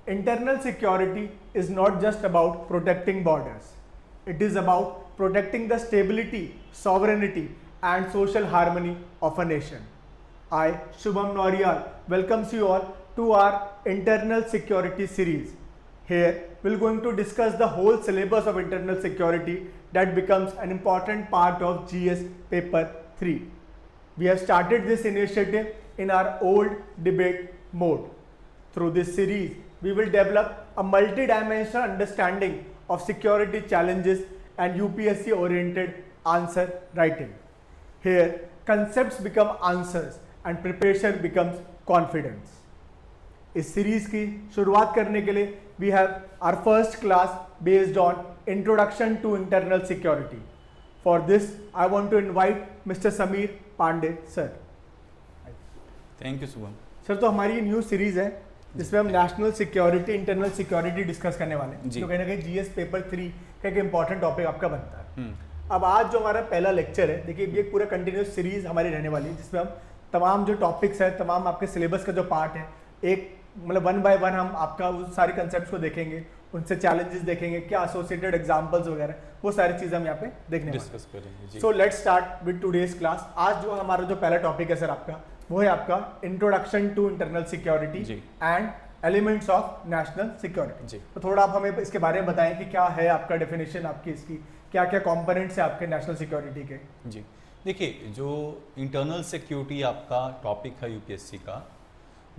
internal security is not just about protecting borders. It is about protecting the stability, sovereignty, and social harmony of a nation. I, Shubham Nauriyal, welcomes you all to our internal security series. Here, we're going to discuss the whole syllabus of internal security that becomes an important part of GS paper 3. We have started this initiative in our old debate mode. Through this series, we will develop a multi-dimensional understanding of security challenges and UPSC oriented answer writing. Here, concepts become answers and preparation becomes confidence. इस series की शुरुआत करने के लिए we have our first class based on introduction to internal security. For this, I want to invite Mr. Sameer Pandey sir. Thank you Shubham. Sir, तो हमारी ये new series है जिसमें हम national security, internal security discuss करने वाले हैं, जो कहीं ना कहीं जीएस पेपर 3 का एक इंपॉर्टेंट टॉपिक आपका बनता है. अब आज जो हमारा पहला लेक्चर है, देखिए ये पूरा कंटिन्यूस सीरीज हमारी रहने वाली है जिसमें हम तमाम जो टॉपिक्स है, तमाम आपके सिलेबस का जो पार्ट है, एक मतलब वन बाय वन हम आपका उस सारे कंसेप्ट को देखेंगे, उनसे चैलेंजेस देखेंगे, क्या एसोसिएटेड एग्जांपल्स वगैरह, वो सारी चीज़ें हम यहाँ पे देखने डिस्कस करेंगे. So let's start with today's class. आज जो हमारा जो पहला टॉपिक है सर आपका, वो है आपका introduction to internal security and elements of national security. तो थोड़ा आप हमें इसके बारे में बताएं कि क्या है आपका डेफिनेशन, आपकी इसकी क्या क्या कॉम्पोनेंट्स है आपके नेशनल सिक्योरिटी के. जी देखिए, जो इंटरनल सिक्योरिटी आपका टॉपिक है यूपीएससी का,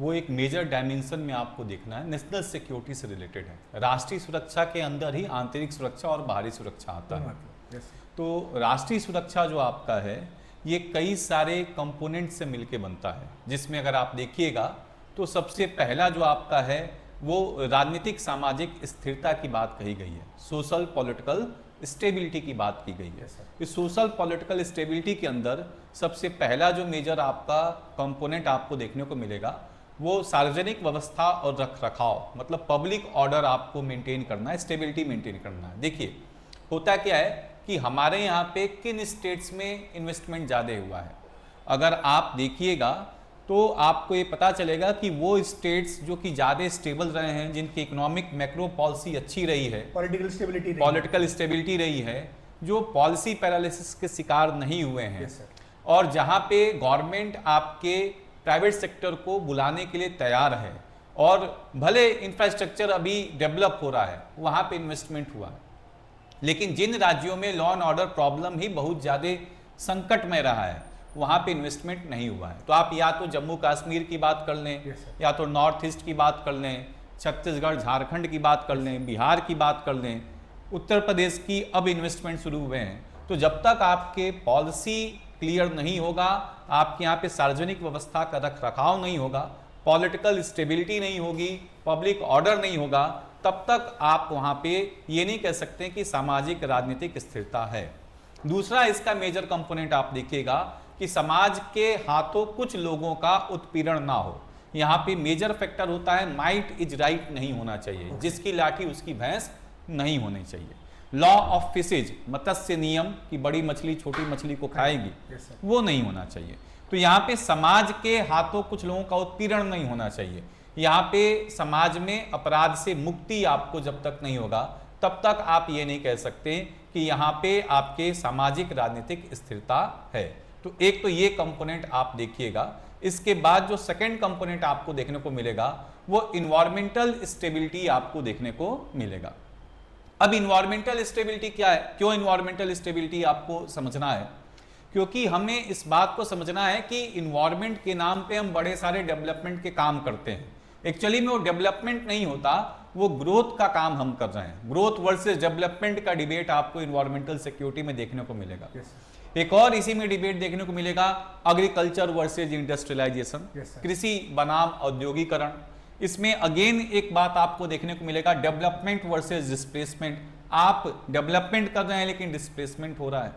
वो एक मेजर डायमेंशन में आपको देखना है, नेशनल सिक्योरिटी से रिलेटेड है. राष्ट्रीय सुरक्षा के अंदर ही आंतरिक सुरक्षा और बाहरी सुरक्षा आता है. तो राष्ट्रीय सुरक्षा जो आपका है, ये कई सारे कंपोनेंट से मिलके बनता है, जिसमें अगर आप देखिएगा तो सबसे पहला जो आपका है वो राजनीतिक सामाजिक स्थिरता की बात कही गई है, सोशल पॉलिटिकल स्टेबिलिटी की बात की गई है. इस सोशल पॉलिटिकल स्टेबिलिटी के अंदर सबसे पहला जो मेजर आपका कंपोनेंट आपको देखने को मिलेगा वो सार्वजनिक व्यवस्था और रख रखाव, मतलब पब्लिक ऑर्डर आपको मेंटेन करना है, स्टेबिलिटी मेंटेन करना है. देखिए होता क्या है कि हमारे यहाँ पे किन स्टेट्स में इन्वेस्टमेंट ज़्यादा हुआ है. अगर आप देखिएगा तो आपको ये पता चलेगा कि वो स्टेट्स जो कि ज़्यादा स्टेबल रहे हैं, जिनकी इकोनॉमिक मैक्रो पॉलिसी अच्छी रही है, पॉलिटिकल स्टेबिलिटी रही है, जो पॉलिसी पैरालिसिस के शिकार नहीं हुए हैं, और जहाँ पे गवर्नमेंट आपके प्राइवेट सेक्टर को बुलाने के लिए तैयार है, और भले इंफ्रास्ट्रक्चर अभी डेवलप हो रहा है, वहाँ पे इन्वेस्टमेंट हुआ है. लेकिन जिन राज्यों में लॉ एंड ऑर्डर प्रॉब्लम ही बहुत ज़्यादा संकट में रहा है, वहाँ पे इन्वेस्टमेंट नहीं हुआ है. तो आप या तो जम्मू कश्मीर की बात कर लें, या तो नॉर्थ ईस्ट की बात कर लें, छत्तीसगढ़ झारखंड की बात कर लें, बिहार की बात कर लें, उत्तर प्रदेश की अब इन्वेस्टमेंट शुरू हुए हैं. तो जब तक आपके पॉलिसी क्लियर नहीं होगा, आपके यहाँ पे सार्वजनिक व्यवस्था का रख रखाव नहीं होगा, पॉलिटिकल स्टेबिलिटी नहीं होगी, पब्लिक ऑर्डर नहीं होगा, तब तक आप वहाँ पे ये नहीं कह सकते कि सामाजिक राजनीतिक स्थिरता है. दूसरा इसका मेजर कंपोनेंट आप देखिएगा कि समाज के हाथों कुछ लोगों का उत्पीड़न ना हो. यहाँ पे मेजर फैक्टर होता है माइट इज राइट नहीं होना चाहिए, जिसकी लाठी उसकी भैंस नहीं होनी चाहिए. लॉ ऑफ फिशेज, मत्स्य नियम की बड़ी मछली छोटी मछली को खाएगी, वो नहीं होना चाहिए. तो यहाँ पे समाज के हाथों कुछ लोगों का उत्पीड़न नहीं होना चाहिए. यहाँ पे समाज में अपराध से मुक्ति आपको जब तक नहीं होगा, तब तक आप ये नहीं कह सकते कि यहाँ पे आपके सामाजिक राजनीतिक स्थिरता है. तो एक तो ये कंपोनेंट आप देखिएगा. इसके बाद जो सेकंड कंपोनेंट आपको देखने को मिलेगा वो इन्वायरमेंटल स्टेबिलिटी आपको देखने को मिलेगा. अब इन्वायरमेंटल स्टेबिलिटी क्या है, क्यों इन्वायरमेंटल स्टेबिलिटी आपको समझना है? क्योंकि हमें इस बात को समझना है कि इन्वायरमेंट के नाम पे हम बड़े सारे डेवलपमेंट के काम करते हैं. एक्चुअली में वो डेवलपमेंट नहीं होता, वो ग्रोथ का काम हम कर रहे हैं. ग्रोथ वर्सेस डेवलपमेंट का डिबेट आपको इन्वायरमेंटल सिक्योरिटी में देखने को मिलेगा. एक और इसी में डिबेट देखने को मिलेगा एग्रीकल्चर वर्सेज इंडस्ट्रियलाइजेशन, कृषि बनाम औद्योगिकरण. इसमें अगेन एक बात आपको देखने को मिलेगा डेवलपमेंट वर्सेज डिस्प्लेसमेंट. आप डेवलपमेंट कर रहे हैं लेकिन डिस्प्लेसमेंट हो रहा है.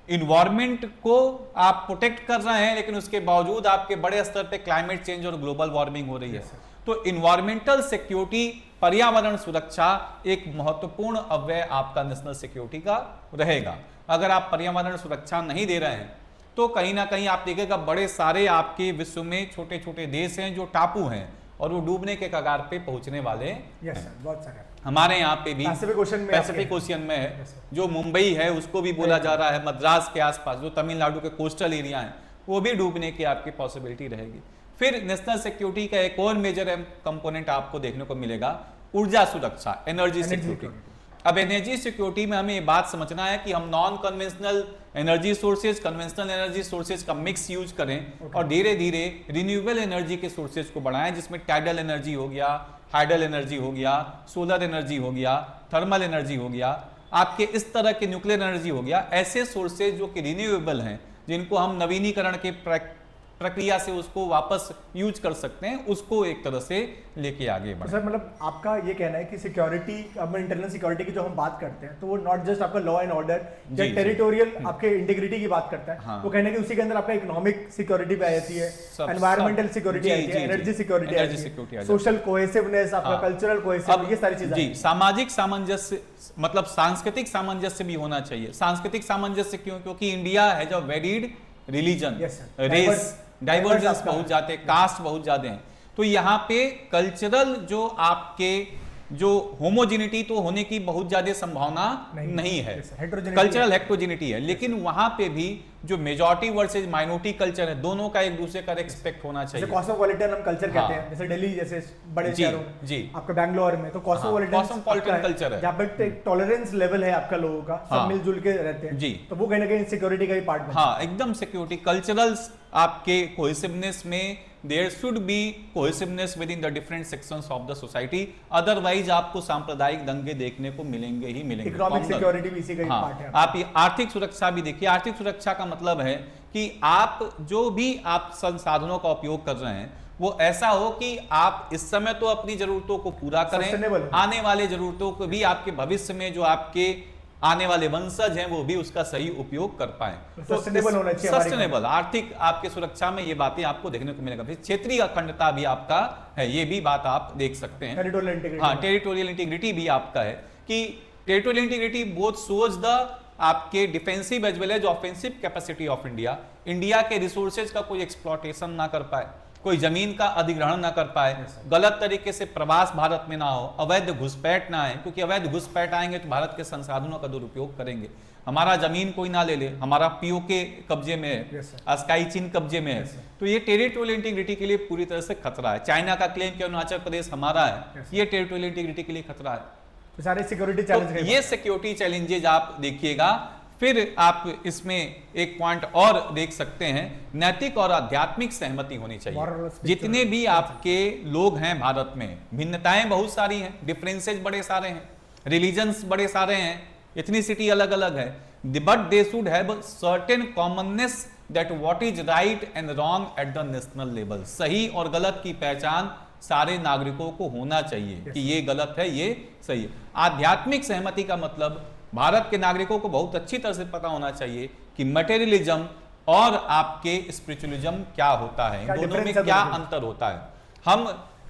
इन्वायरमेंट को आप प्रोटेक्ट कर रहे हैं, लेकिन उसके बावजूद आपके बड़े स्तर पे क्लाइमेट चेंज और ग्लोबल वार्मिंग हो रही है. तो इन्वायरमेंटल सिक्योरिटी, पर्यावरण सुरक्षा एक महत्वपूर्ण अवयव आपका नेशनल सिक्योरिटी का रहेगा. अगर आप पर्यावरण सुरक्षा नहीं दे रहे हैं तो कहीं ना कहीं आप देखिएगा बड़े सारे आपके विश्व में छोटे छोटे देश हैं जो टापू हैं, और वो डूबने के कगार पे पहुंचने वाले यस सर, बहुत सारे हमारे यहाँ पे भी पैसिफिक ओशियन में है, जो मुंबई है उसको भी बोला जा रहा है, मद्रास के आसपास जो तमिलनाडु के कोस्टल एरिया है वो भी डूबने की आपकी पॉसिबिलिटी रहेगी। फिर नेशनल सिक्योरिटी का एक और मेजर कंपोनेंट आपको देखने को मिलेगा, ऊर्जा सुरक्षा, एनर्जी सिक्योरिटी। अब एनर्जी सिक्योरिटी में हमें ये बात समझना है कि हम non conventional energy sources, conventional energy sources का मिक्स यूज करें और धीरे धीरे रिन्यूएबल एनर्जी के सोर्सेज को बढ़ाएं, जिसमें टाइडल एनर्जी हो गया, हाइडल एनर्जी हो गया, सोलर एनर्जी हो गया, थर्मल एनर्जी हो गया, आपके इस तरह के न्यूक्लियर एनर्जी हो गया। ऐसे सोर्सेज जो कि रिन्यूएबल हैं, जिनको हम नवीनीकरण के प्रक्रिया से उसको वापस यूज कर सकते हैं, उसको एक तरह से लेके आगे बढ़े। तो सर मतलब आपका ये कहना है कि सिक्योरिटी, अब इंटरनल सिक्योरिटी की जो हम बात करते हैं तो वो नॉट जस्ट आपका लॉ एंड ऑर्डर या टेरिटोरियल आपके इंटीग्रिटी की बात करता है, हाँ। वो कहना है कि उसी के अंदर आपका इकोनॉमिक सिक्योरिटी भी आ जाती है, एनवायरमेंटल सिक्योरिटी आती है, एनर्जी सिक्योरिटी आती है, सोशल कोहेसिवनेस, आपका कल्चरल कोहेसिवनेस, ये सारी चीजें। जी, सामाजिक सामंजस्य, मतलब सांस्कृतिक सामंजस्य भी होना चाहिए। सांस्कृतिक सामंजस्य क्यों? क्योंकि इंडिया है जो वेरिड रिलीजन, रेस, डाइवर्जेंस बहुत जाते हैं, कास्ट बहुत ज्यादा हैं, तो यहाँ पे कल्चरल जो आपके जो होमोजिनिटी तो होने की बहुत ज्यादा संभावना नहीं है, कल्चरल हेट्रोजिनिटी है, लेकिन वहां पे भी जो मेजॉरिटी वर्सेज माइनॉरिटी कल्चर है, दोनों का एक दूसरे का रिस्पेक्ट होना चाहिए। कॉस्मोपॉलिटन हम कल्चर कहते हैं, जैसे दिल्ली जैसे बड़े शहरों में, आपका बैंगलोर में तो कॉस्मोपॉलिटन कल्चर है, जहाँ पर एक टॉलरेंस लेवल है आपका लोगों का, सब मिलजुल के रहते हैं, जी, तो वो कहीं ना कहीं सिक्योरिटी का ही पार्ट है। हाँ, एकदम सिक्योरिटी, कल्चरल आपके कोहेसिवनेस में there should be cohesiveness within the different sections of the society, otherwise आपको सांप्रदायिक दंगे देखने को मिलेंगे ही मिलेंगे। इकोनॉमिक सिक्योरिटी भी इसी का ही पार्ट है। आप आर्थिक सुरक्षा भी देखिए, आर्थिक सुरक्षा का मतलब है कि आप जो भी आप संसाधनों का उपयोग कर रहे हैं वो ऐसा हो कि आप इस समय तो अपनी जरूरतों को पूरा करें, आने वाले जरूरतों को भी, आपके भविष्य में जो आपके आने वाले वंशज हैं वो भी उसका सही उपयोग कर पाए। तो सस्टेनेबल होना चाहिए, सस्टेनेबल आर्थिक आपके सुरक्षा में ये बातें आपको देखने को मिलेगा। फिर क्षेत्रीय अखंडता भी आपका है, ये भी बात आप देख सकते हैं। हाँ, टेरिटोरियल इंटीग्रिटी भी आपका है कि territorial integrity both shows the आपके defensive as well as offensive capacity of India. India के रिसोर्सेज का कोई एक्सप्लॉटेशन ना कर पाए, कोई जमीन का अधिग्रहण ना कर पाए, गलत तरीके से प्रवास भारत में ना हो, अवैध घुसपैठ ना आए, क्योंकि अवैध घुसपैठ आएंगे तो भारत के संसाधनों का दुरुपयोग करेंगे। हमारा जमीन कोई ना ले ले, हमारा पीओके कब्जे में है, स्काई चीन कब्जे में है, तो ये टेरिटोरियल इंटीग्रिटी के लिए पूरी तरह से खतरा है। चाइना का क्लेम कि अरुणाचल प्रदेश हमारा है, ये टेरिटोरियल इंटीग्रिटी के लिए खतरा है। तो सारे सिक्योरिटी चैलेंज, ये सिक्योरिटी चैलेंजेस आप देखिएगा। फिर आप इसमें एक पॉइंट और देख सकते हैं, नैतिक और आध्यात्मिक सहमति होनी चाहिए। जितने भी आपके लोग हैं भारत में, भिन्नताएं बहुत सारी हैं, डिफरेंसेस बड़े सारे हैं, रिलीजन्स बड़े सारे हैं, एथनिसिटी अलग अलग है, but they should have certain commonness that what is right and wrong at the national level. सही और गलत की पहचान सारे नागरिकों को होना चाहिए कि ये गलत है, ये सही है। आध्यात्मिक सहमति का मतलब भारत के नागरिकों को बहुत अच्छी तरह से पता होना चाहिए कि मटेरियलिज्म और आपके स्पिरिचुअलिज्म क्या होता है, इन दोनों में क्या अंतर होता है। हम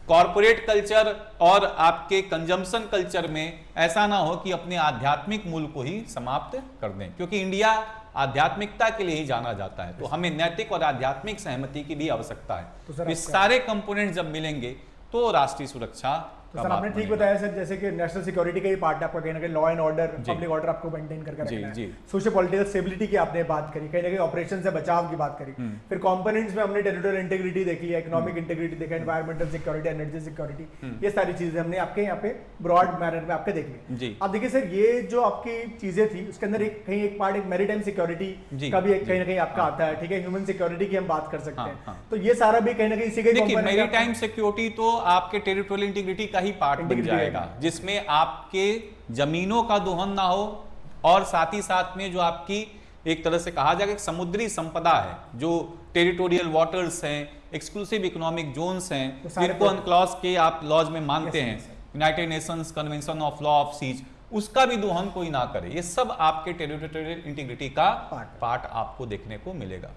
कॉर्पोरेट कल्चर और आपके कंजम्पशन कल्चर में ऐसा ना हो कि अपने आध्यात्मिक मूल को ही समाप्त कर दें, क्योंकि इंडिया आध्यात्मिकता के लिए ही जाना जाता है, तो हमें नैतिक और आध्यात्मिक सहमति की भी आवश्यकता है। तो ये सारे कंपोनेंट जब मिलेंगे तो राष्ट्रीय सुरक्षा। तो सर आपने ठीक बताया सर, जैसे कि नेशनल सिक्योरिटी का ही पार्ट है आपका, कहीं ना कहीं law and order, public order आपको मेंटेन करके रखना है। सोशल पॉलिटिकल स्टेबिलिटी की आपने बात करी, कहीं ना कहीं ऑपरेशन से बचाव की बात करी, फिर कंपोनेंट्स में हमने टेरिटोरियल इंटीग्रिटी देख लिया, इकोनॉमिक इंटीग्रिटी देखा, एनवायरमेंटल सिक्योरिटी, एनर्जी सिक्योरिटी, ये सारी चीजें हमने आपके यहाँ पे ब्रॉड मैनर में आपके देख ली। अब देखिए सर, ये जो आपकी चीजें थी उसके अंदर एक पार्ट एक मैरीटाइम सिक्योरिटी का भी कहीं ना कहीं आपका आता है, ठीक है, ह्यूमन सिक्योरिटी की हम बात कर सकते हैं, तो ये सारा भी कहीं ना कहीं इसी का मैरीटाइम सिक्योरिटी तो आपके टेरिटोरियल इंटीग्रिटी का ही पार्ट बन जाएगा, जिसमें आपके जमीनों का दोहन ना हो और साथ ही साथ में जो आपकी एक तरह से कहा जाएगा समुद्री संपदा है, जो टेरिटोरियल वाटर्स हैं, एक्सक्लूसिव इकोनॉमिक जोन्स हैं, जिनको अनक्लॉज के आप लॉज में मानते हैं, United Nations Convention of Law of Seas, उसका भी दोहन कोई ना करे। ये सब आपके टेरिटोरियल इंटीग्रिटी का पार्ट आपको देखने को मिलेगा।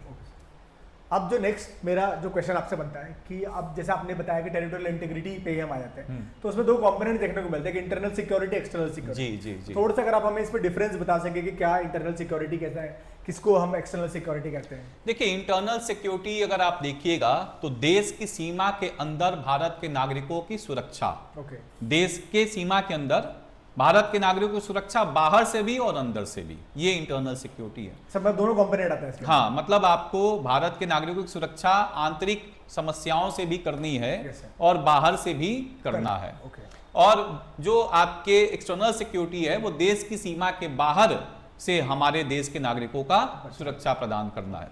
अब जो नेक्स्ट मेरा जो क्वेश्चन आपसे बनता है कि अब जैसे आपने बताया कि टेरिटोरियल इंटीग्रिटी पे ही हम आ जाते हैं, तो उसमें दो कंपोनेंट देखने को मिलते हैं कि इंटरनल सिक्योरिटी, एक्सटर्नल सिक्योरिटी। जी जी जी। थोड़ा सा अगर आप हमें इस पर डिफरेंस बता सके कि क्या इंटरनल सिक्योरिटी कहता है, किसको हम एक्सटर्नल सिक्योरिटी कहते हैं? देखिए, इंटरनल सिक्योरिटी अगर आप देखिएगा तो देश की सीमा के अंदर भारत के नागरिकों की सुरक्षा, ओके, देश के सीमा के अंदर भारत के नागरिकों की सुरक्षा बाहर से भी और अंदर से भी, ये इंटरनल सिक्योरिटी है। सब में दोनों कंपोनेंट आता है इसके? हाँ, मतलब आपको भारत के नागरिकों की सुरक्षा आंतरिक समस्याओं से भी करनी है Yes, sir. और बाहर से भी करना है। ओके, और जो आपके एक्सटर्नल सिक्योरिटी है वो देश की सीमा के बाहर से हमारे देश के नागरिकों का सुरक्षा प्रदान करना है।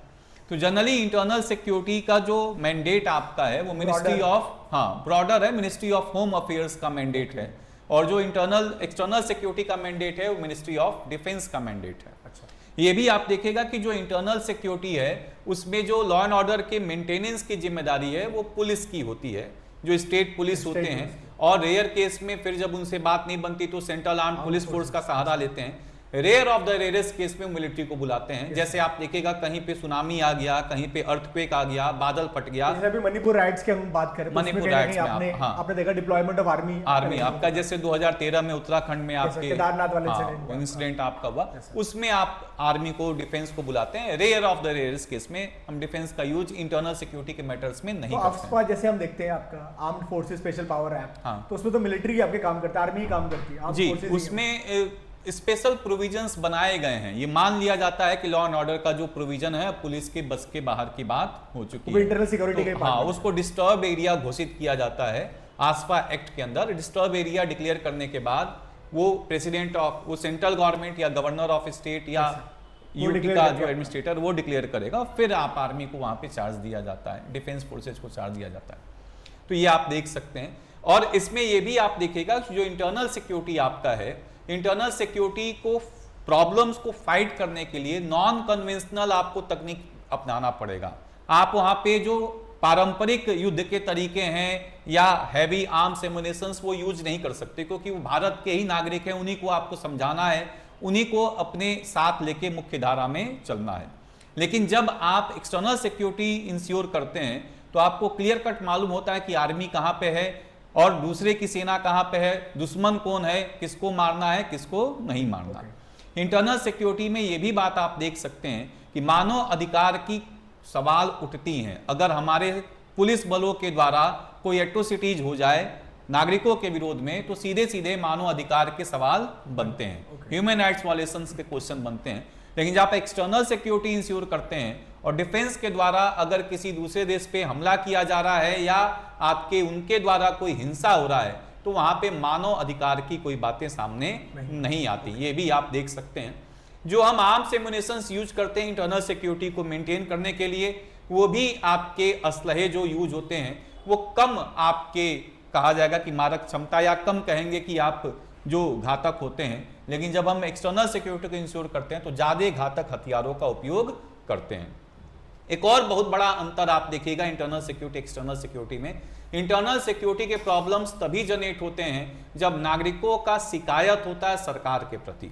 तो जनरली इंटरनल सिक्योरिटी का जो मैंडेट आपका है वो मिनिस्ट्री ऑफ, हाँ ब्रॉडर है, मिनिस्ट्री ऑफ होम अफेयर्स का मैंडेट है। और जो एक्सटर्नल सिक्योरिटी का मैंडेट है वो मिनिस्ट्री ऑफ डिफेंस का मैंडेट है। अच्छा, ये भी आप देखेगा कि जो इंटरनल सिक्योरिटी है उसमें जो लॉ एंड ऑर्डर के मेंटेनेंस की जिम्मेदारी है वो पुलिस की होती है, जो स्टेट पुलिस होते हैं। और रेयर केस में फिर जब उनसे बात नहीं बनती तो सेंट्रल आर्म पुलिस फोर्स का सहारा लेते हैं। Rare of the rarest case में मिलिट्री को बुलाते हैं। जैसे आप देखिएगा कहीं पे सुनामी आ गया, कहीं पे अर्थक्वेक आ गया, बादल फट गया। जैसे अभी मणिपुर राइट्स की हम बात करें, मणिपुर राइट्स में आपने देखा डिप्लॉयमेंट ऑफ आर्मी आपका जैसे 2013 में उत्तराखंड में आपके केदारनाथ वाले इंसिडेंट आपका हुआ, उसमें आप आर्मी को, डिफेंस को बुलाते हैं। Rare of the rarest case में हम डिफेंस का यूज इंटरनल सिक्योरिटी के मैटर्स में नहीं करते हैं। जैसे हम देखते हैं आपका आर्म्ड फोर्सेस स्पेशल पावर ऐप, हाँ, तो उसमें तो मिलिट्री आपके काम करता है, आर्मी ही काम करती है जी। उसमें स्पेशल प्रोविजंस बनाए गए हैं। ये मान लिया जाता है कि लॉ एंड ऑर्डर का जो प्रोविजन है पुलिस के बस के बाहर की बात हो चुकी है। इंटरनल सिक्योरिटी तो, हाँ, उसको डिस्टर्ब एरिया घोषित किया जाता है आसपा एक्ट के अंदर। डिस्टर्ब एरिया डिक्लेयर करने के बाद वो प्रेसिडेंट ऑफ, वो सेंट्रल गवर्नमेंट या गवर्नर ऑफ स्टेट या यूटी का जो एडमिनिस्ट्रेटर वो डिक्लेयर करेगा। फिर आप आर्मी को वहां पे चार्ज दिया जाता है, डिफेंस फोर्सेज को चार्ज दिया जाता है। तो ये आप देख सकते हैं। और इसमें ये भी आप देखिएगा जो इंटरनल सिक्योरिटी आपका है, इंटरनल सिक्योरिटी को प्रॉब्लम्स को फाइट करने के लिए नॉन कन्वेंशनल आपको तकनीक अपनाना पड़ेगा। आप वहां पे जो पारंपरिक युद्ध के तरीके हैं या हैवी आर्म्स एमुनेशंस वो यूज नहीं कर सकते, क्योंकि वो भारत के ही नागरिक हैं। उन्हीं को आपको समझाना है, उन्हीं को अपने साथ लेके मुख्य धारा में चलना है। लेकिन जब आप एक्सटर्नल सिक्योरिटी इंश्योर करते हैं तो आपको क्लियर कट मालूम होता है कि आर्मी कहां पे है और दूसरे की सेना कहां पे है, दुश्मन कौन है, किसको मारना है, किसको नहीं मारना। इंटरनल सिक्योरिटी में ये भी बात आप देख सकते हैं कि मानव अधिकार की सवाल उठती हैं। अगर हमारे पुलिस बलों के द्वारा कोई एट्रोसिटीज हो जाए नागरिकों के विरोध में तो सीधे सीधे मानव अधिकार के सवाल बनते हैं, ह्यूमन राइट्स वायलेशंस के क्वेश्चन बनते हैं। लेकिन जब आप एक्सटर्नल सिक्योरिटी इंश्योर करते हैं और डिफेंस के द्वारा अगर किसी दूसरे देश पे हमला किया जा रहा है या आपके उनके द्वारा कोई हिंसा हो रहा है तो वहां पे मानव अधिकार की कोई बातें सामने नहीं आती। ये भी आप देख सकते हैं। जो हम आर्म्स एमुनेशंस यूज करते हैं इंटरनल सिक्योरिटी को मेंटेन करने के लिए, वो भी आपके असलहे जो यूज होते हैं वो कम आपके कहा जाएगा कि मारक क्षमता, या कम कहेंगे कि आप जो घातक होते हैं। लेकिन जब हम एक्सटर्नल सिक्योरिटी को इंश्योर करते हैं तो ज्यादा घातक हथियारों का उपयोग करते हैं। एक और बहुत बड़ा अंतर आप देखिएगा इंटरनल सिक्योरिटी एक्सटर्नल सिक्योरिटी में। इंटरनल सिक्योरिटी के प्रॉब्लम्स तभी जनरेट होते हैं जब नागरिकों का शिकायत होता है सरकार के प्रति।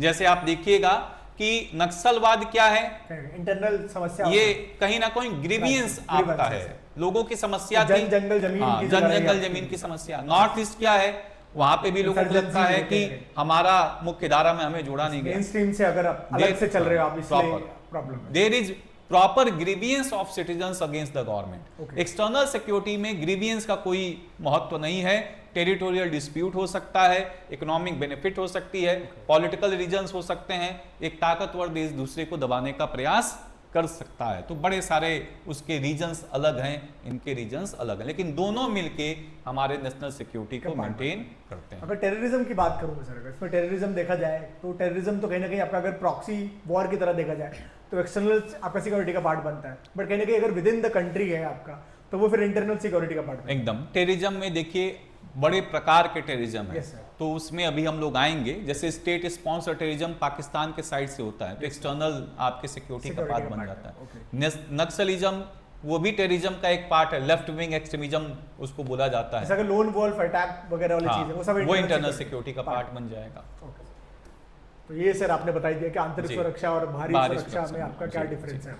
जैसे आप देखिएगा कि नक्सलवाद क्या है, इंटरनल समस्या, ये कहीं ना कहीं ग्रीवियंस आपका है, लोगों की समस्या थी, जंगल जमीन की समस्या। नॉर्थ ईस्ट क्या है, वहां पे भी लोगों को लगता है कि हमारा मुख्य धारा में हमें जोड़ा नहीं गया, स्ट्रीम से अगर आप अलग से चल रहे हो आप, इसलिए प्रॉब्लम है। There is proper grievance of citizens against the government. External security में ग्रीवियंस का कोई महत्व नहीं है। टेरिटोरियल डिस्प्यूट हो सकता है, इकोनॉमिक बेनिफिट हो सकती है, पॉलिटिकल रीजंस हो सकते हैं, एक ताकतवर देश दूसरे को दबाने का प्रयास कर सकता है। तो बड़े सारे उसके रीजंस अलग हैं, इनके रीजंस अलग हैं, लेकिन दोनों मिलके हमारे नेशनल सिक्योरिटी को मेंटेन करते हैं। अगर टेररिज्म की बात करूं सर, अगर इसमें टेररिज्म देखा जाए तो टेररिज्म तो कहीं ना कहीं आपका अगर प्रॉक्सी वॉर की तरह देखा जाए तो एक्सटर्नल आपका सिक्योरिटी का पार्ट बनता है, बट कहीं ना कहीं अगर विद इन द कंट्री है आपका तो वो फिर इंटरनल सिक्योरिटी का पार्ट। एकदम। टेररिज्म में देखिए बड़े प्रकार के टेररिज्म है, तो उसमें अभी हम लोग आएंगे। जैसे स्टेट स्पॉन्सर टेररिज्म पाकिस्तान के साइड से होता है तो एक्सटर्नल आपके सिक्योरिटी का पार्ट बन जाता है। नक्सलिज्म वो भी टेररिज्म का एक पार्ट है, लेफ्ट विंग एक्सट्रीमिज्म उसको बोला जाता है। लोन वॉल्फ अटैक वगैरह वाली चीजें वो सब वो इंटरनल सिक्योरिटी का पार्ट बन जाएगा। तो ये सर आपने बताई दिया कि आंतरिक सुरक्षा और बाहरी सुरक्षा में आपका क्या डिफरेंस है।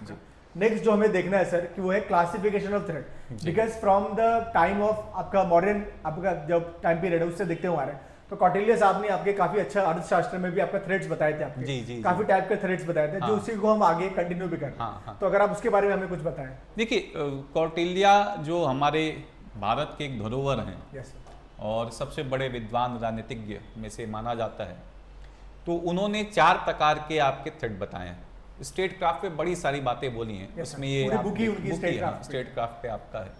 नेक्स्ट जो हमें देखना है सर कि वो है classification of threat, because from the time of आपका मॉडर्न आपका जब टाइम पीरियड है उससे देखते हुए आ रहे हैं, तो कौटिल्य साहब ने आपके काफी अच्छा अर्थशास्त्र में भी आपका थ्रेड्स बताए थे, आपके जी, काफी टाइप के थ्रेड्स बताए थे, जो उसी को हम आगे कंटिन्यू भी करें। तो अगर आप उसके बारे में हमें कुछ बताएं। देखिए, कौटिल्य जो हमारे भारत के एक धरोहर हैं, यस सर, और सबसे बड़े विद्वान राजनीतिज्ञ में से माना जाता है, तो उन्होंने 4 प्रकार के आपके थ्रेड बताए हैं। स्टेट क्राफ्ट पे बड़ी सारी बातें बोली हैं, इसमें ये स्टेट क्राफ्ट पे आपका है।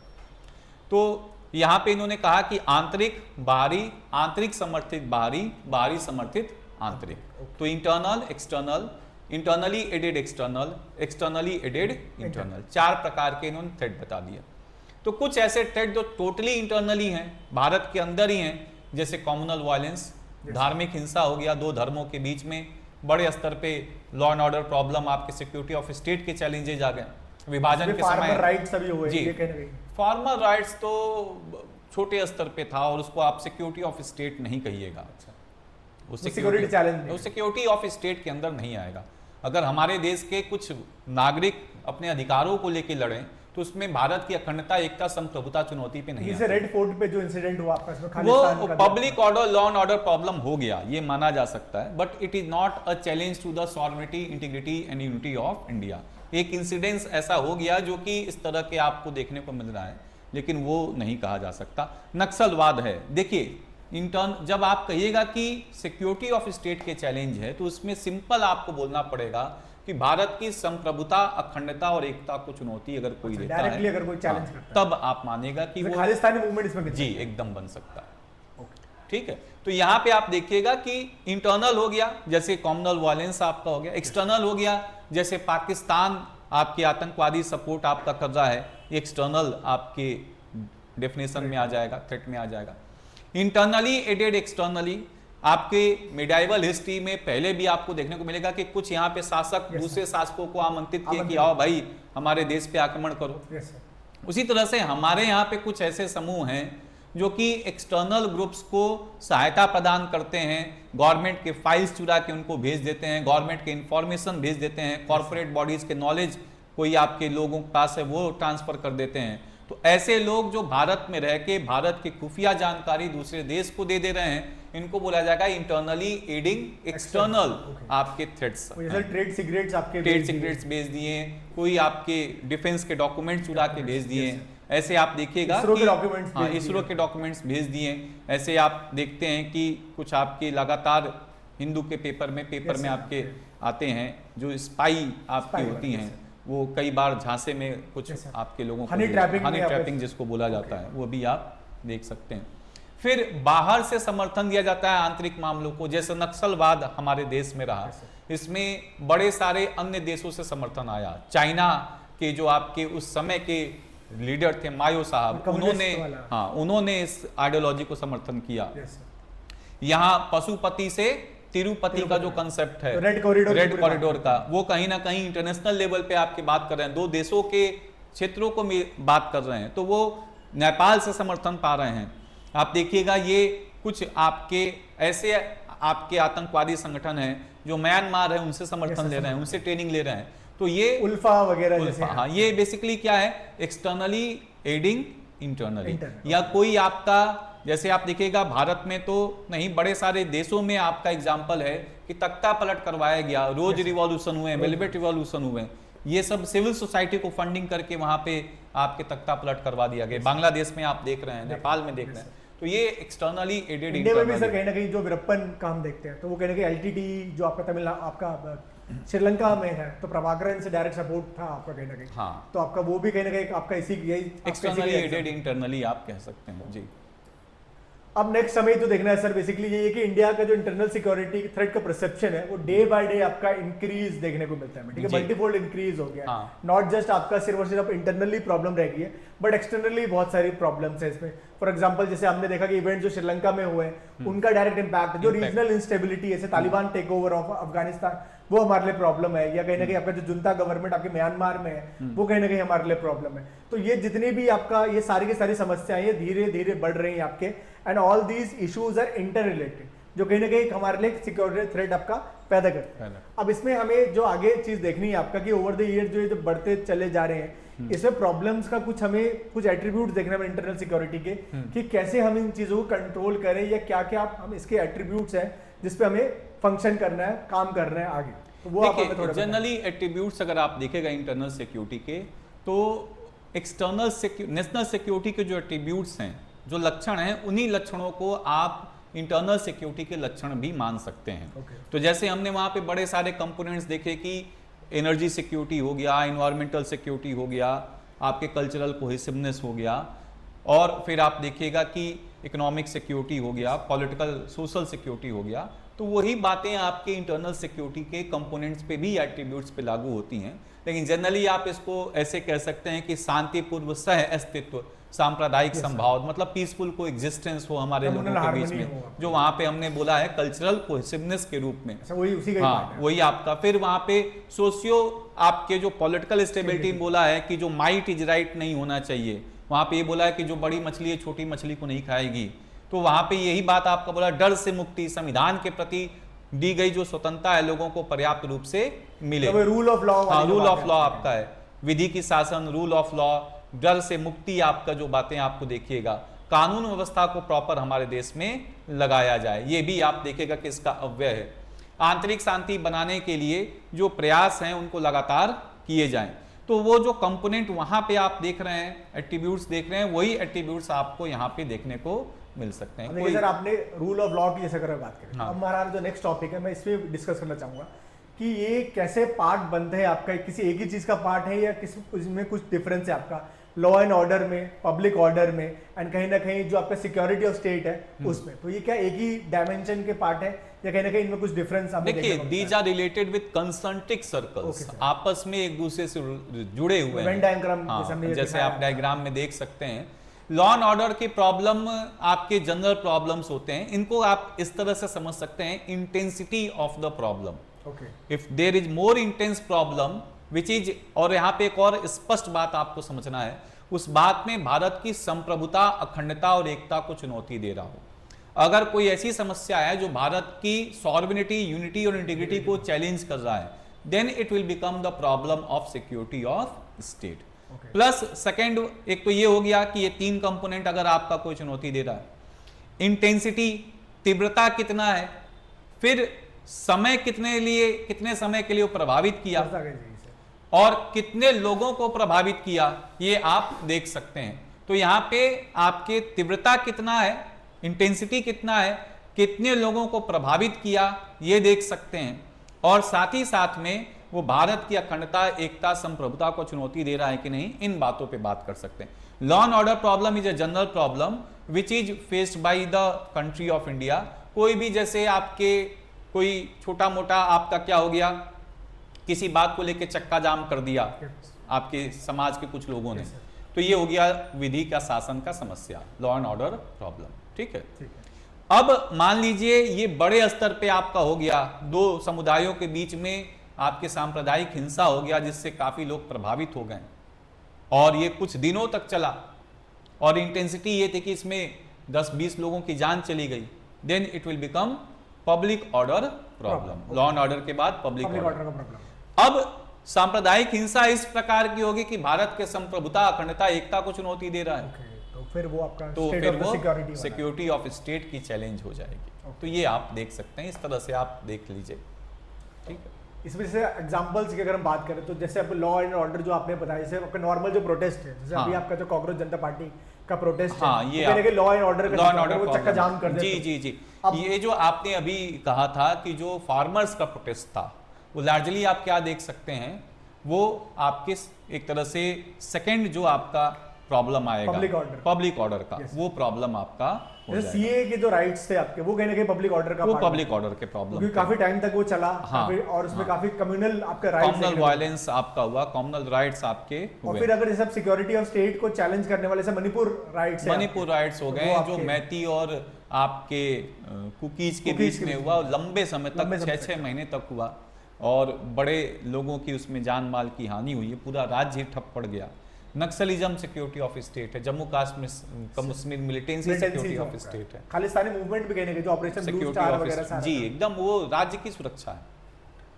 तो यहाँ पे इन्होंने कहा कि आंतरिक बाहरी, आंतरिक समर्थित बाहरी, बाहरी समर्थित आंतरिक। तो internal external, internally aided external, externally aided internal, 4 प्रकार के इन्होंने थ्रेड बता दिया। तो कुछ ऐसे थ्रेड जो टोटली इंटरनली हैं, भारत के अंदर ही हैं, जैसे कम्युनल वायलेंस, धार्मिक हिंसा हो गया, 2 धर्मों के बीच में बड़े स्तर पे लॉ एंड ऑर्डर प्रॉब्लम, आपके सिक्योरिटी ऑफ स्टेट के चैलेंजेस आ गए, विभाजन के समय राइट्स अभी हुए, जी, फार्मर राइट्स तो छोटे स्तर पे था और उसको आप सिक्योरिटी ऑफ स्टेट नहीं कहिएगा। अच्छा, वो सिक्योरिटी चैलेंज, वो सिक्योरिटी ऑफ स्टेट के अंदर नहीं आएगा। अगर हमारे देश के कुछ नागरिक अपने अधिकारों को लेकर लड़ें तो उसमें भारत की अखंडता, एकता, संप्रभुता चुनौती पे नहीं है। रेड फोर्ट पे जो इंसिडेंट हुआ आपका, इसमें वो public order, law and order problem हो गया, ये माना जा सकता है, but it is not a challenge to the sovereignty, integrity and unity of India. एक इंसिडेंस ऐसा हो गया जो कि इस तरह के आपको देखने को मिल रहा है, लेकिन वो नहीं कहा जा सकता। नक्सलवाद है, देखिए जब आप कहिएगा कि सिक्योरिटी ऑफ स्टेट के चैलेंज है, तो उसमें सिंपल आपको बोलना पड़ेगा कि भारत की संप्रभुता, अखंडता और एकता को चुनौती अगर कोई देता है, अगर कोई चैलेंज करता है, तब आप मानेगा कि वो खालिस्तानी मूवमेंट इसमें जी एकदम बन सकता है। ठीक है, तो यहाँ पे आप देखिएगा कि इंटरनल हो गया जैसे कॉमनल वायलेंस आपका हो गया, एक्सटर्नल हो गया जैसे पाकिस्तान आपके आतंकवादी सपोर्ट आपका कर रहा है, एक्सटर्नल आपके डेफिनेशन में आ जाएगा, थ्रेट में आ जाएगा। इंटरनली एडेड एक्सटर्नली आपके मिडाइवल हिस्ट्री में पहले भी आपको देखने को मिलेगा कि कुछ यहाँ पे शासक दूसरे शासकों को आमंत्रित किए कि आओ भाई हमारे देश पे आक्रमण करो। उसी तरह से हमारे यहाँ पे कुछ ऐसे समूह हैं जो कि एक्सटर्नल ग्रुप्स को सहायता प्रदान करते हैं, गवर्नमेंट के फाइल्स चुरा के उनको भेज देते हैं, गवर्नमेंट के इंफॉर्मेशन भेज देते हैं, कॉर्पोरेट बॉडीज के नॉलेज कोई आपके लोगों के पास है वो ट्रांसफर कर देते हैं। तो ऐसे लोग जो भारत में रह के भारत की खुफिया जानकारी दूसरे देश को दे रहे हैं, इनको बोला जाएगा इंटरनली एडिंग एक्सटर्नल आपके थ्रेट्स। ट्रेड सिगरेट्स आपके भेज दिए, कोई आपके डिफेंस के डॉक्यूमेंट चुरा के भेज दिए, ऐसे आप देखिएगा इसरो के डॉक्यूमेंट्स भेज दिए। ऐसे आप देखते हैं कि कुछ आपके लगातार हिंदू के पेपर में आपके आते हैं जो स्पाई आपकी होती हैं, वो कई बार झांसे में कुछ आपके लोगों को हनी ट्रैपिंग जिसको बोला जाता है, वो भी आप देख सकते हैं। फिर बाहर से समर्थन दिया जाता है आंतरिक मामलों को, जैसे नक्सलवाद हमारे देश में रहा, इसमें बड़े सारे अन्य देशों से समर्थन आया। चाइना के जो आपके उस समय के लीडर थे मायो साहब, उन्होंने इस आइडियोलॉजी को समर्थन किया। यहाँ पशुपति से तिरुपति का जो कंसेप्ट है रेड कॉरिडोर का, वो कहीं ना कहीं इंटरनेशनल लेवल पे आपकी बात कर रहे हैं, 2 देशों के क्षेत्रों को बात कर रहे हैं, तो वो नेपाल से समर्थन पा रहे हैं। आप देखिएगा ये कुछ आपके ऐसे आपके आतंकवादी संगठन हैं जो म्यांमार है उनसे समर्थन ले रहे हैं, उनसे ट्रेनिंग ले रहे हैं। तो ये उल्फा वगैरह हाँ, ये बेसिकली क्या है, एक्सटर्नली एडिंग इंटरनली। या कोई आपका जैसे आप देखिएगा भारत में तो नहीं, बड़े सारे देशों में आपका एग्जाम्पल है कि तख्ता पलट करवाया गया, रोज रिवॉल्यूशन हुए, वेलवेट रिवॉल्यूशन हुए, ये सब सिविल सोसाइटी को फंडिंग करके वहां पे आपके तख्ता पलट करवा दिया गया। बांग्लादेश में आप देख रहे हैं, नेपाल में देख रहे हैं, तो ये एक्सटर्नली एडेड। इंडिया में भी सर कहीं ना कहीं जो वीरप्पन का हम देखते हैं, तो वो कहीं ना कहीं एलटीटी जो आपका तमिलनाडु आपका श्रीलंका में है, तो प्रभाकरन से डायरेक्ट सपोर्ट था आपका कहीं ना कहीं। हाँ, तो आपका वो भी कहीं ना कहीं आपका इसी यही एक्सटर्नली एडेड इंटरनली आप कह सकते हैं जी। अब नेक्स्ट हमें जो देखना है सर बेसिकली ये है कि इंडिया का जो इंटरनल सिक्योरिटी थ्रेट का परसेप्शन है वो डे बाय डे आपका इंक्रीज देखने को मिलता है, ठीक है, मल्टीफोल्ड इंक्रीज हो गया। नॉट जस्ट आपका सिर्फ और सिर्फ इंटरनली प्रॉब्लम रह गई है, बट एक्सटर्नली बहुत सारी प्रॉब्लम्स है इसमें। फॉर एग्जांपल जैसे हमने देखा कि इवेंट जो श्रीलंका में हुए उनका डायरेक्ट इम्पैक्ट, जो रीजनल इंस्टेबिलिटी जैसे Taliban take over of Afghanistan, वो हमारे लिए प्रॉब्लम है, या कहीं ना कहीं आपका जो जुंता गवर्नमेंट आपके म्यांमार में है वो कहीं ना कहीं हमारे लिए प्रॉब्लम है। तो ये जितनी भी आपका ये सारी की सारी समस्याएं ये धीरे धीरे बढ़ रही हैं आपके, and all these issues are inter related. जो कहीं ना कहीं हमारे लिए सिक्योरिटी थ्रेट आपका पैदा करते हैं। अब इसमें हमें जो आगे चीज देखनी है आपका कि ओवर द ईयर जो ये जो बढ़ते चले जा रहे हैं, इसमें प्रॉब्लम्स का हमें कुछ एट्रीब्यूट देखना है इंटरनल सिक्योरिटी के, कि कैसे हम इन चीजों को कंट्रोल करें या क्या क्या हम इसके एट्रीब्यूट्स हैं जिसपे हमें फंक्शन करना है, काम करना है आगे। तो वो आप हमें थोड़ा जनरली एट्रीब्यूट्स अगर आप देखेगा इंटरनल सिक्योरिटी के, तो एक्सटर्नल नेशनल सिक्योरिटी के जो एट्रीब्यूट्स हैं, जो लक्षण हैं, उन्हीं लक्षणों को आप इंटरनल सिक्योरिटी के लक्षण भी मान सकते हैं। तो जैसे हमने वहाँ पे बड़े सारे कंपोनेंट्स देखे कि एनर्जी सिक्योरिटी हो गया, इन्वायरमेंटल सिक्योरिटी हो गया, आपके कल्चरल कोहेसिवनेस हो गया, और फिर आप देखिएगा कि इकोनॉमिक सिक्योरिटी हो गया, पॉलिटिकल सोशल सिक्योरिटी हो गया। तो वही बातें आपके इंटरनल सिक्योरिटी के कंपोनेंट्स पे भी, एट्रीब्यूट्स पे लागू होती हैं। लेकिन जनरली आप इसको ऐसे कह सकते हैं कि शांतिपूर्व सह अस्तित्व, सांप्रदायिक संभाव, मतलब पीसफुल को एग्जिस्टेंस हो हमारे लोगों के बीच में, जो वहां पे हमने बोला है कल्चरल कोहेसिवनेस के रूप में। वही उसी का हाँ, वही आपका। फिर वहां पे सोशियो आपके जो पॉलिटिकल स्टेबिलिटी बोला है कि जो माइट इज राइट नहीं होना चाहिए, वहां पे ये बोला है कि जो बड़ी मछली है छोटी मछली को नहीं खाएगी। तो वहां पे यही बात आपका बोला, डर से मुक्ति, संविधान के प्रति दी गई जो स्वतंत्रता है लोगों को पर्याप्त रूप से मिले। Rule of law, rule of law आपका है, विधि की शासन, रूल ऑफ लॉ, डर से मुक्ति, आपका जो बातें आपको देखिएगा, कानून व्यवस्था को प्रॉपर हमारे देश में लगाया जाए, ये भी आप देखिएगा कि इसका अव्यय है। आंतरिक शांति बनाने के लिए जो प्रयास हैं उनको लगातार किए जाएं। तो वो जो कंपोनेंट वहां पे आप देख रहे हैं, एट्रीब्यूट्स देख रहे हैं, वही एट्रीब्यूट्स आपको यहाँ पे देखने को मिल सकते हैं। कोई... सर आपने रूल ऑफ लॉ की जैसे अगर बात करें, अब हमारा जो नेक्स्ट टॉपिक है मैं इसमें डिस्कस करना चाहूंगा कि ये कैसे पार्ट बनते हैं आपका, किसी एक ही चीज का पार्ट है या किसी इसमें कुछ डिफरेंस है आपका लॉ एंड ऑर्डर में, पब्लिक ऑर्डर में, एंड कहीं ना कहीं जो आपका सिक्योरिटी ऑफ स्टेट है उसमें। तो ये क्या एक ही डायमेंशन के पार्ट है या कहीं ना कहीं इनमें कुछ डिफरेंस? देखिए, these are related with concentric circles, आपस में एक दूसरे से जुड़े हुए हैं। डायग्राम जैसे आप डायग्राम में देख सकते हैं, लॉ एंड ऑर्डर के प्रॉब्लम आपके जनरल प्रॉब्लम्स होते हैं। इनको आप इस तरह से समझ सकते हैं, intensity of the problem. If there is more intense problem which is, और यहाँ पे एक और स्पष्ट बात आपको समझना है, उस बात में भारत की संप्रभुता, अखंडता और एकता को चुनौती दे रहा हो। अगर कोई ऐसी समस्या है जो भारत की सॉवरेनिटी, यूनिटी और इंटीग्रिटी को चैलेंज कर रहा है, then it will become the problem of security of state. Plus second, एक तो ये हो गया कि ये तीन कंपोनेंट अगर आपका कोई चुनौती दे रहा है, इंटेंसिटी, तीव्रता कितना है, फिर समय कितने समय के लिए वो प्रभावित किया और कितने लोगों को प्रभावित किया, ये आप देख सकते हैं। तो यहां पे आपके तीव्रता कितना है, इंटेंसिटी कितना है, कितने लोगों को प्रभावित किया, ये देख सकते हैं। और साथ ही साथ में वो भारत की अखंडता, एकता, संप्रभुता को चुनौती दे रहा है कि नहीं, इन बातों पे बात कर सकते हैं। Law and order problem is a general problem which is faced by the country of India. कोई भी, जैसे आपके कोई छोटा मोटा आपका क्या हो गया, किसी बात को लेकर चक्का जाम कर दिया आपके समाज के कुछ लोगों ने, तो ये हो गया विधि का शासन का समस्या, लॉ एंड ऑर्डर प्रॉब्लम। ठीक है। अब मान लीजिए ये बड़े स्तर पे आपका हो गया, दो समुदायों के बीच में आपके सांप्रदायिक हिंसा हो गया जिससे काफी लोग प्रभावित हो गए और ये कुछ दिनों तक चला और इंटेंसिटी ये थी कि इसमें 10-20 लोगों की जान चली गई, then it will become public order problem. Law and order के बाद पब्लिक ऑर्डर का प्रॉब्लम। अब सांप्रदायिक हिंसा इस प्रकार की होगी कि भारत के संप्रभुता, अखंडता, एकता को चुनौती दे रहा है, तो फिर वो आपका सिक्योरिटी ऑफ स्टेट की चैलेंज हो जाएगी। तो ये आप देख सकते हैं, इस तरह से आप देख लीजिए। ठीक है। इसमें से एग्जांपल्स की अगर हम बात करें तो जैसे अब लॉ एंड ऑर्डर जो आपने बताया, जैसे आपका नॉर्मल जो प्रोटेस्ट है, जैसे अभी आपका जो कांग्रेस जनता पार्टी का प्रोटेस्ट है, ये लॉ एंड ऑर्डर का चक्का जाम कर देते। जी। ये जो आपने अभी कहा था कि जो फार्मर्स का प्रोटेस्ट था, वो लार्जली आप क्या देख सकते हैं, वो आपके एक तरह से सेकंड जो आपका प्रॉब्लम आएगा पब्लिक ऑर्डर का, वो प्रॉब्लम आपका सीए के जो राइट्स थे आपके, वो कहीं ना कहीं पब्लिक ऑर्डर का, वो पब्लिक ऑर्डर के प्रॉब्लम, क्योंकि काफी टाइम तक वो चला। और उसमें काफी कम्युनल आपका राइट्स, कम्युनल वायलेंस आपका हुआ, कम्युनल राइट्स आपके हुए। और फिर अगर जैसे सिक्योरिटी ऑफ स्टेट को चैलेंज करने वाले से मणिपुर राइट्स हो गए, जो मैती और आपके कुकीज के बीच में हुआ, लंबे समय तक 6-6 महीने तक हुआ और बड़े लोगों की उसमें जान माल की हानि हुई है, पूरा राज्य ठप पड़ गया। नक्सलिज्म सिक्योरिटी ऑफ स्टेट है, Jammu Kashmir militancy security of state है, खालिस्तानी मूवमेंट भी कहने के जो operation blue security star of वगैरह सारा जी, था। एकदम वो राज्य की सुरक्षा है।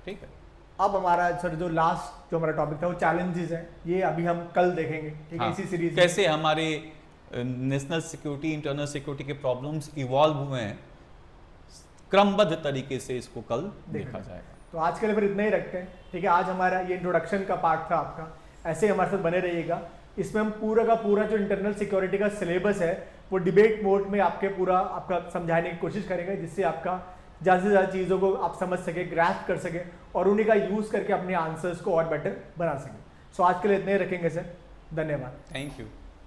ठीक है, अब हमारा सर जो लास्ट जो हमारा टॉपिक था वो चैलेंजेस है, ये अभी हम कल देखेंगे, ठीक है, हाँ, इसी सीरीज कैसे हमारे नेशनल सिक्योरिटी इंटरनल सिक्योरिटी के प्रॉब्लम्स इवॉल्व हुए हैं, क्रमबद्ध तरीके से इसको कल देखा जाएगा। तो आज के लिए फिर इतना ही रखते हैं, ठीक है। आज हमारा ये इंट्रोडक्शन का पार्ट था आपका, ऐसे ही हमारे साथ बने रहिएगा। इसमें हम पूरा का पूरा जो इंटरनल सिक्योरिटी का सिलेबस है वो डिबेट मोड में पूरा आपका समझाने की कोशिश करेंगे, जिससे आपका ज़्यादा से ज़्यादा चीज़ों को आप समझ सके, ग्रास्प कर सके और उन्हीं का यूज़ करके अपने आंसर्स को और बेटर बना सके। सो आज के लिए इतने ही रखेंगे सर, धन्यवाद। Thank you.